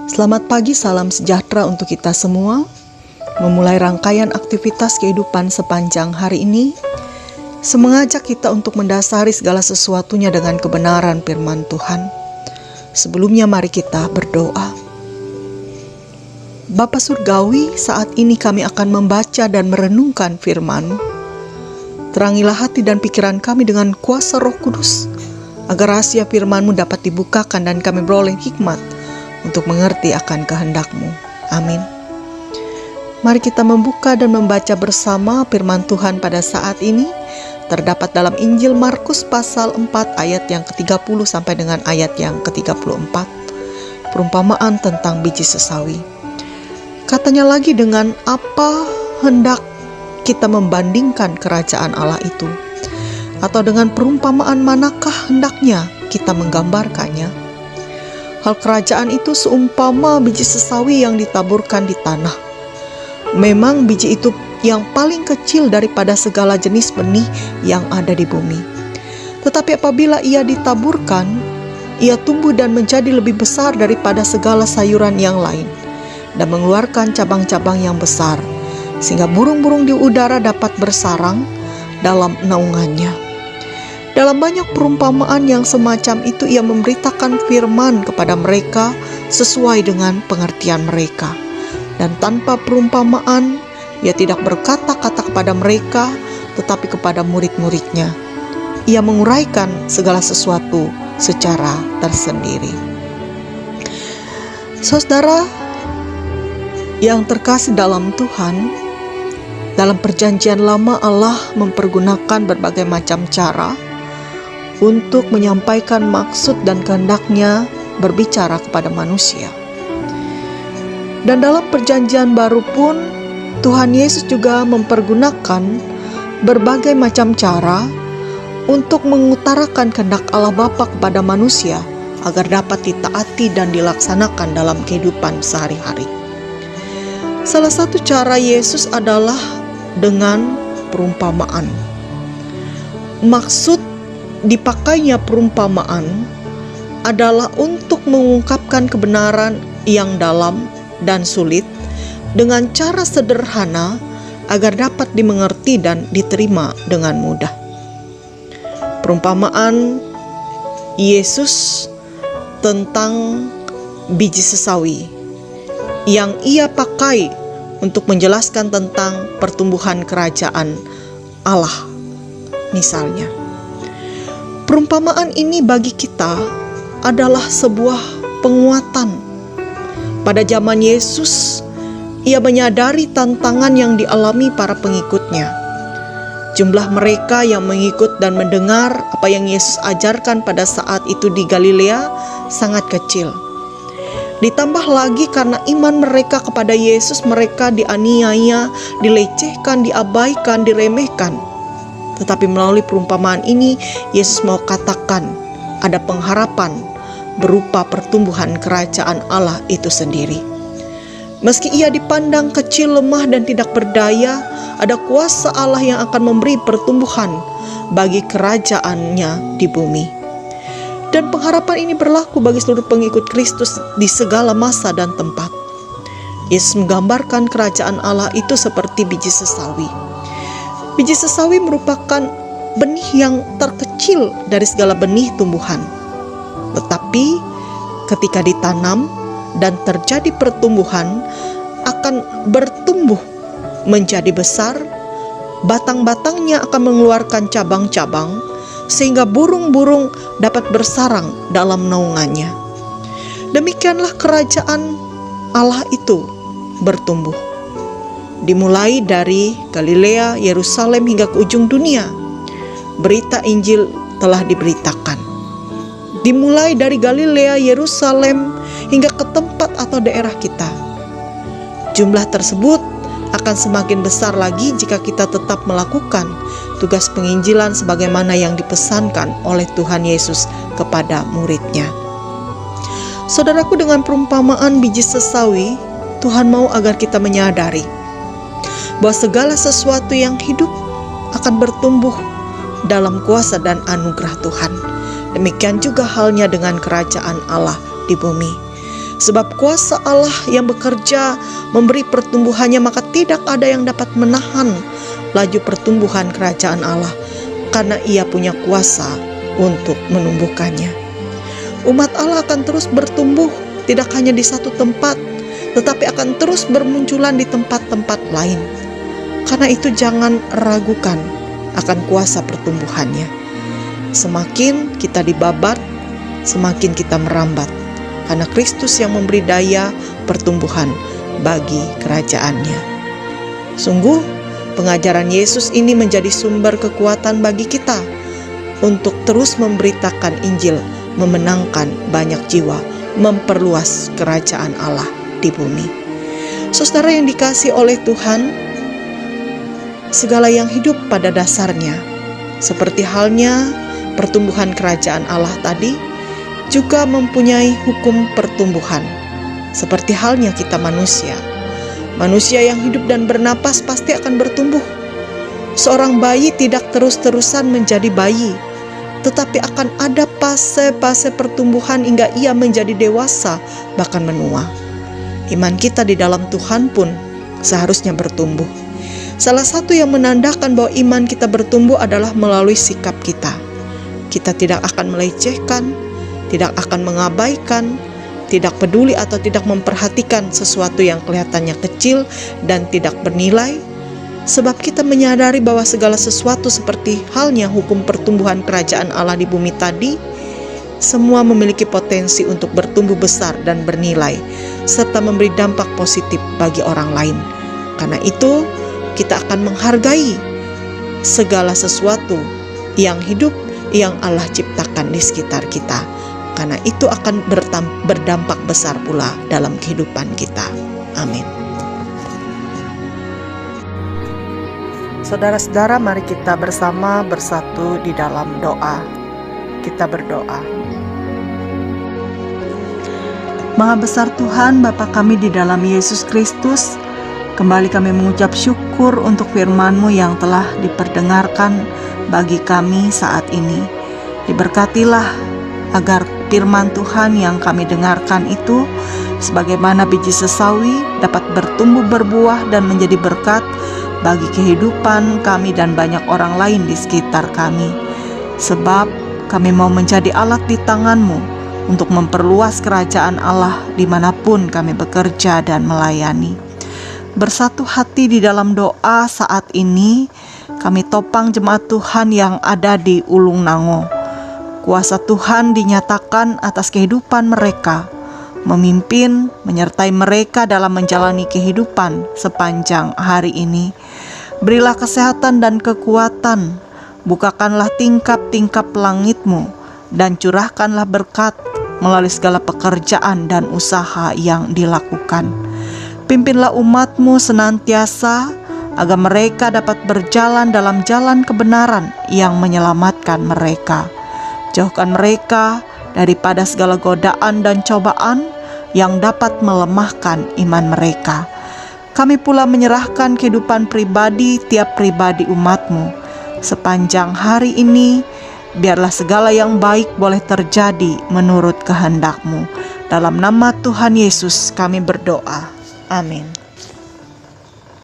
Selamat pagi, salam sejahtera untuk kita semua. Memulai rangkaian aktivitas kehidupan sepanjang hari ini, mengajak kita untuk mendasari segala sesuatunya dengan kebenaran firman Tuhan. Sebelumnya mari kita berdoa. Bapa Surgawi, saat ini kami akan membaca dan merenungkan firman-Mu. Terangilah hati dan pikiran kami dengan kuasa Roh Kudus, agar rahasia firman-Mu dapat dibukakan dan kami beroleh hikmat untuk mengerti akan kehendak-Mu. Amin. Mari kita membuka dan membaca bersama firman Tuhan pada saat ini. Terdapat dalam Injil Markus pasal 4 ayat yang ke-30 sampai dengan ayat yang ke-34. Perumpamaan tentang biji sesawi. Katanya lagi, dengan apa hendak kita membandingkan kerajaan Allah itu? Atau dengan perumpamaan manakah hendaknya kita menggambarkannya? Hal kerajaan itu seumpama biji sesawi yang ditaburkan di tanah. Memang biji itu yang paling kecil daripada segala jenis benih yang ada di bumi. Tetapi apabila ia ditaburkan, ia tumbuh dan menjadi lebih besar daripada segala sayuran yang lain, dan mengeluarkan cabang-cabang yang besar, sehingga burung-burung di udara dapat bersarang dalam naungannya. Dalam banyak perumpamaan yang semacam itu, ia memberitakan firman kepada mereka sesuai dengan pengertian mereka. Dan tanpa perumpamaan, ia tidak berkata-kata kepada mereka, tetapi kepada murid-muridnya. Ia menguraikan segala sesuatu secara tersendiri. Saudara yang terkasih dalam Tuhan, dalam perjanjian lama Allah mempergunakan berbagai macam cara untuk menyampaikan maksud dan kehendak-Nya berbicara kepada manusia. Dan dalam perjanjian baru pun, Tuhan Yesus juga mempergunakan berbagai macam cara untuk mengutarakan kehendak Allah Bapa kepada manusia agar dapat ditaati dan dilaksanakan dalam kehidupan sehari-hari. Salah satu cara Yesus adalah dengan perumpamaan. Maksud dipakainya perumpamaan adalah untuk mengungkapkan kebenaran yang dalam dan sulit dengan cara sederhana agar dapat dimengerti dan diterima dengan mudah. Perumpamaan Yesus tentang biji sesawi yang ia pakai untuk menjelaskan tentang pertumbuhan kerajaan Allah, misalnya. Perumpamaan ini bagi kita adalah sebuah penguatan. Pada zaman Yesus, ia menyadari tantangan yang dialami para pengikutnya. Jumlah mereka yang mengikut dan mendengar apa yang Yesus ajarkan pada saat itu di Galilea sangat kecil. Ditambah lagi karena iman mereka kepada Yesus, mereka dianiaya, dilecehkan, diabaikan, diremehkan. Tetapi melalui perumpamaan ini, Yesus mau katakan ada pengharapan berupa pertumbuhan kerajaan Allah itu sendiri. Meski ia dipandang kecil, lemah, dan tidak berdaya, ada kuasa Allah yang akan memberi pertumbuhan bagi kerajaannya di bumi. Dan pengharapan ini berlaku bagi seluruh pengikut Kristus di segala masa dan tempat. Yesus menggambarkan kerajaan Allah itu seperti biji sesawi. Biji sesawi merupakan benih yang terkecil dari segala benih tumbuhan. Tetapi ketika ditanam dan terjadi pertumbuhan, akan bertumbuh menjadi besar, batang-batangnya akan mengeluarkan cabang-cabang, sehingga burung-burung dapat bersarang dalam naungannya. Demikianlah kerajaan Allah itu bertumbuh. Dimulai dari Galilea, Yerusalem hingga ke ujung dunia, berita Injil telah diberitakan. Dimulai dari Galilea, Yerusalem hingga ke tempat atau daerah kita. Jumlah tersebut akan semakin besar lagi jika kita tetap melakukan tugas penginjilan sebagaimana yang dipesankan oleh Tuhan Yesus kepada murid-Nya. Saudaraku, dengan perumpamaan biji sesawi, Tuhan mau agar kita menyadari bahwa segala sesuatu yang hidup akan bertumbuh dalam kuasa dan anugerah Tuhan. Demikian juga halnya dengan kerajaan Allah di bumi. Sebab kuasa Allah yang bekerja memberi pertumbuhannya, maka tidak ada yang dapat menahan laju pertumbuhan kerajaan Allah, karena Ia punya kuasa untuk menumbuhkannya. Umat Allah akan terus bertumbuh, tidak hanya di satu tempat, tetapi akan terus bermunculan di tempat-tempat lain. Karena itu jangan ragukan akan kuasa pertumbuhannya. Semakin kita dibabat, semakin kita merambat, karena Kristus yang memberi daya pertumbuhan bagi kerajaannya. Sungguh, pengajaran Yesus ini menjadi sumber kekuatan bagi kita untuk terus memberitakan Injil, memenangkan banyak jiwa, memperluas kerajaan Allah di bumi. Saudara yang dikasihi oleh Tuhan, segala yang hidup pada dasarnya, seperti halnya pertumbuhan kerajaan Allah tadi, juga mempunyai hukum pertumbuhan. Seperti halnya kita manusia yang hidup dan bernapas pasti akan bertumbuh. Seorang bayi tidak terus-terusan menjadi bayi, tetapi akan ada fase-fase pertumbuhan hingga ia menjadi dewasa, bahkan menua. Iman kita di dalam Tuhan pun seharusnya bertumbuh. Salah satu yang menandakan bahwa iman kita bertumbuh adalah melalui sikap kita. Kita tidak akan melecehkan, tidak akan mengabaikan, tidak peduli atau tidak memperhatikan sesuatu yang kelihatannya kecil dan tidak bernilai, sebab kita menyadari bahwa segala sesuatu seperti halnya hukum pertumbuhan kerajaan Allah di bumi tadi, semua memiliki potensi untuk bertumbuh besar dan bernilai, serta memberi dampak positif bagi orang lain. Karena itu, kita akan menghargai segala sesuatu yang hidup yang Allah ciptakan di sekitar kita, karena itu akan berdampak besar pula dalam kehidupan kita. Amin. Saudara-saudara, mari kita bersama bersatu di dalam doa. Kita berdoa. Maha besar Tuhan, Bapa kami di dalam Yesus Kristus, kembali kami mengucap syukur untuk firman-Mu yang telah diperdengarkan bagi kami saat ini. Diberkatilah agar firman Tuhan yang kami dengarkan itu sebagaimana biji sesawi dapat bertumbuh berbuah dan menjadi berkat bagi kehidupan kami dan banyak orang lain di sekitar kami. Sebab kami mau menjadi alat di tangan-Mu untuk memperluas kerajaan Allah dimanapun kami bekerja dan melayani. Bersatu hati di dalam doa saat ini, kami topang jemaat Tuhan yang ada di Ulung Nango. Kuasa Tuhan dinyatakan atas kehidupan mereka, memimpin, menyertai mereka dalam menjalani kehidupan sepanjang hari ini. Berilah kesehatan dan kekuatan, bukakanlah tingkap-tingkap langit-Mu, dan curahkanlah berkat melalui segala pekerjaan dan usaha yang dilakukan. Pimpinlah umat-Mu senantiasa, agar mereka dapat berjalan dalam jalan kebenaran yang menyelamatkan mereka. Jauhkan mereka daripada segala godaan dan cobaan yang dapat melemahkan iman mereka. Kami pula menyerahkan kehidupan pribadi tiap pribadi umat-Mu. Sepanjang hari ini, biarlah segala yang baik boleh terjadi menurut kehendak-Mu. Dalam nama Tuhan Yesus kami berdoa. Amin.